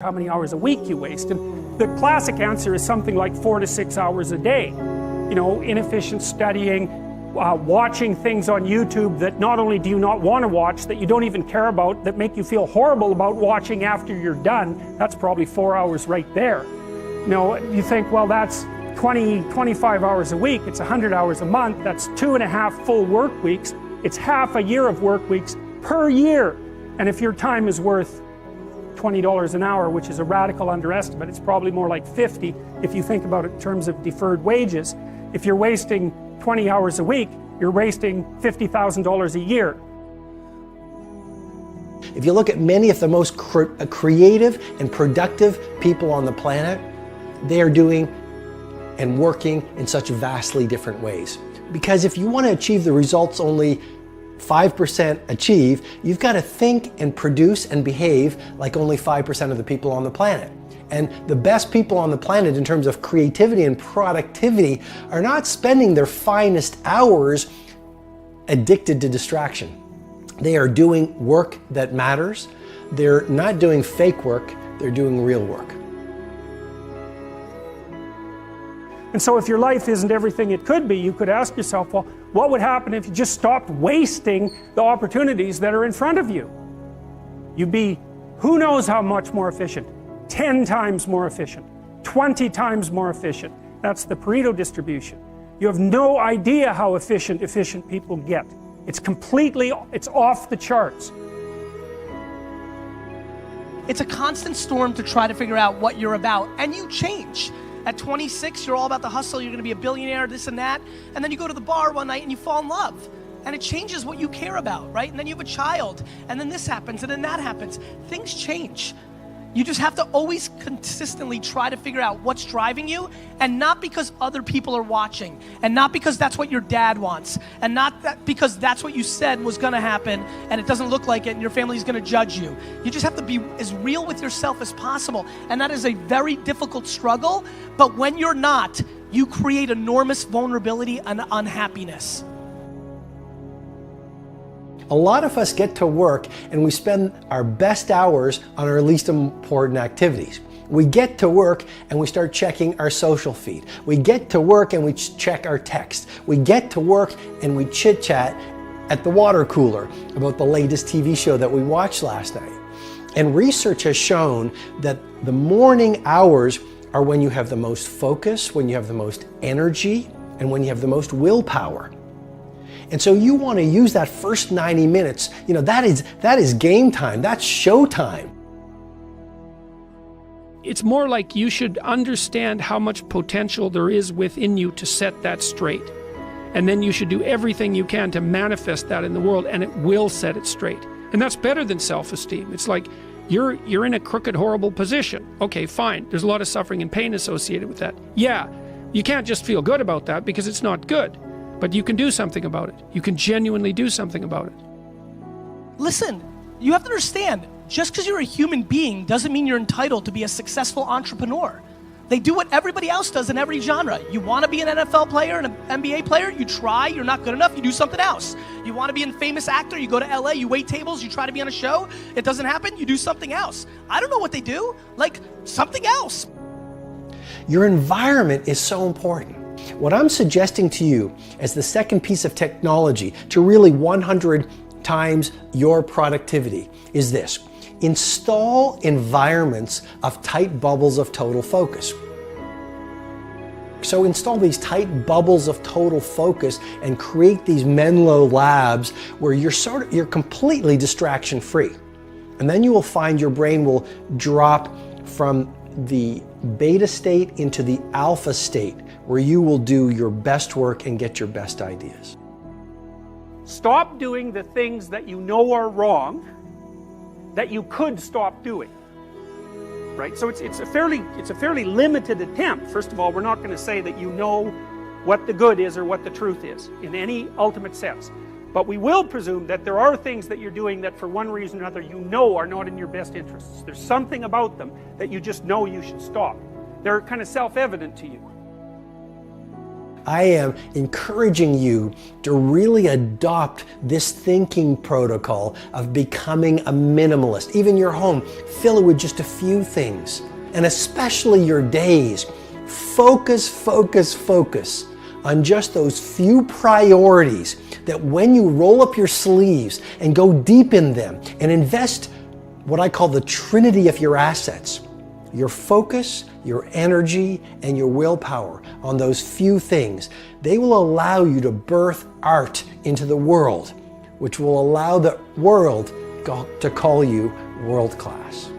how many hours a week you waste, and the classic answer is something like 4 to 6 hours a day. You know, inefficient studying, watching things on YouTube that not only do you not want to watch, that you don't even care about, that make you feel horrible about watching after you're done. That's probably 4 hours right there. You know, you think, well, that's 25 hours a week, it's 100 hours a month, that's 2.5 full work weeks, it's half a year of work weeks per year. And if your time is worth $20 an hour, which is a radical underestimate, it's probably more like 50 if you think about it in terms of deferred wages. If you're wasting 20 hours a week, you're wasting $50,000 a year. If you look at many of the most creative and productive people on the planet, they are doing and working in such vastly different ways. Because if you want to achieve the results only 5% achieve, you've got to think and produce and behave like only 5% of the people on the planet. And the best people on the planet in terms of creativity and productivity are not spending their finest hours addicted to distraction. They are doing work that matters. They're not doing fake work, they're doing real work. And so if your life isn't everything it could be, you could ask yourself, well, what would happen if you just stopped wasting the opportunities that are in front of you? You'd be, who knows how much more efficient? 10 times more efficient, 20 times more efficient. That's the Pareto distribution. You have no idea how efficient people get. It's off the charts. It's a constant storm to try to figure out what you're about, and you change. At 26, you're all about the hustle, you're gonna be a billionaire, this and that, and then you go to the bar one night and you fall in love. And it changes what you care about, right? And then you have a child, and then this happens, and then that happens. Things change. You just have to always consistently try to figure out what's driving you, and not because other people are watching, and not because that's what your dad wants, and not because that's what you said was gonna happen, and it doesn't look like it, and your family's gonna judge you. You just have to be as real with yourself as possible, and that is a very difficult struggle, but when you're not, you create enormous vulnerability and unhappiness. A lot of us get to work and we spend our best hours on our least important activities. We get to work and we start checking our social feed. We get to work and we check our text. We get to work and we chit chat at the water cooler about the latest TV show that we watched last night. And research has shown that the morning hours are when you have the most focus, when you have the most energy, and when you have the most willpower. And so you want to use that first 90 minutes, you know, that is game time, that's show time. It's more like you should understand how much potential there is within you to set that straight. And then you should do everything you can to manifest that in the world, and it will set it straight. And that's better than self-esteem. It's like you're in a crooked, horrible position. Okay, fine, there's a lot of suffering and pain associated with that. Yeah, you can't just feel good about that because it's not good. But you can do something about it. You can genuinely do something about it. Listen, you have to understand, just because you're a human being doesn't mean you're entitled to be a successful entrepreneur. They do what everybody else does in every genre. You want to be an NFL player and an NBA player, you try, you're not good enough, you do something else. You want to be a famous actor, you go to LA, you wait tables, you try to be on a show, it doesn't happen, you do something else. I don't know what they do, like something else. Your environment is so important. What I'm suggesting to you as the second piece of technology to really 100 times your productivity is this. Install environments of tight bubbles of total focus. So install these tight bubbles of total focus and create these Menlo labs where you're completely distraction free. And then you will find your brain will drop from the beta state into the alpha state, where you will do your best work and get your best ideas. Stop doing the things that you know are wrong that you could stop doing. Right? So it's a fairly limited attempt. First of all, we're not going to say that you know what the good is or what the truth is in any ultimate sense. But we will presume that there are things that you're doing that for one reason or another you know are not in your best interests. There's something about them that you just know you should stop. They're kind of self-evident to you. I am encouraging you to really adopt this thinking protocol of becoming a minimalist. Even your home, fill it with just a few things. And especially your days. Focus on just those few priorities that when you roll up your sleeves and go deep in them and invest what I call the trinity of your assets, your focus, your energy, and your willpower on those few things, they will allow you to birth art into the world, which will allow the world to call you world class.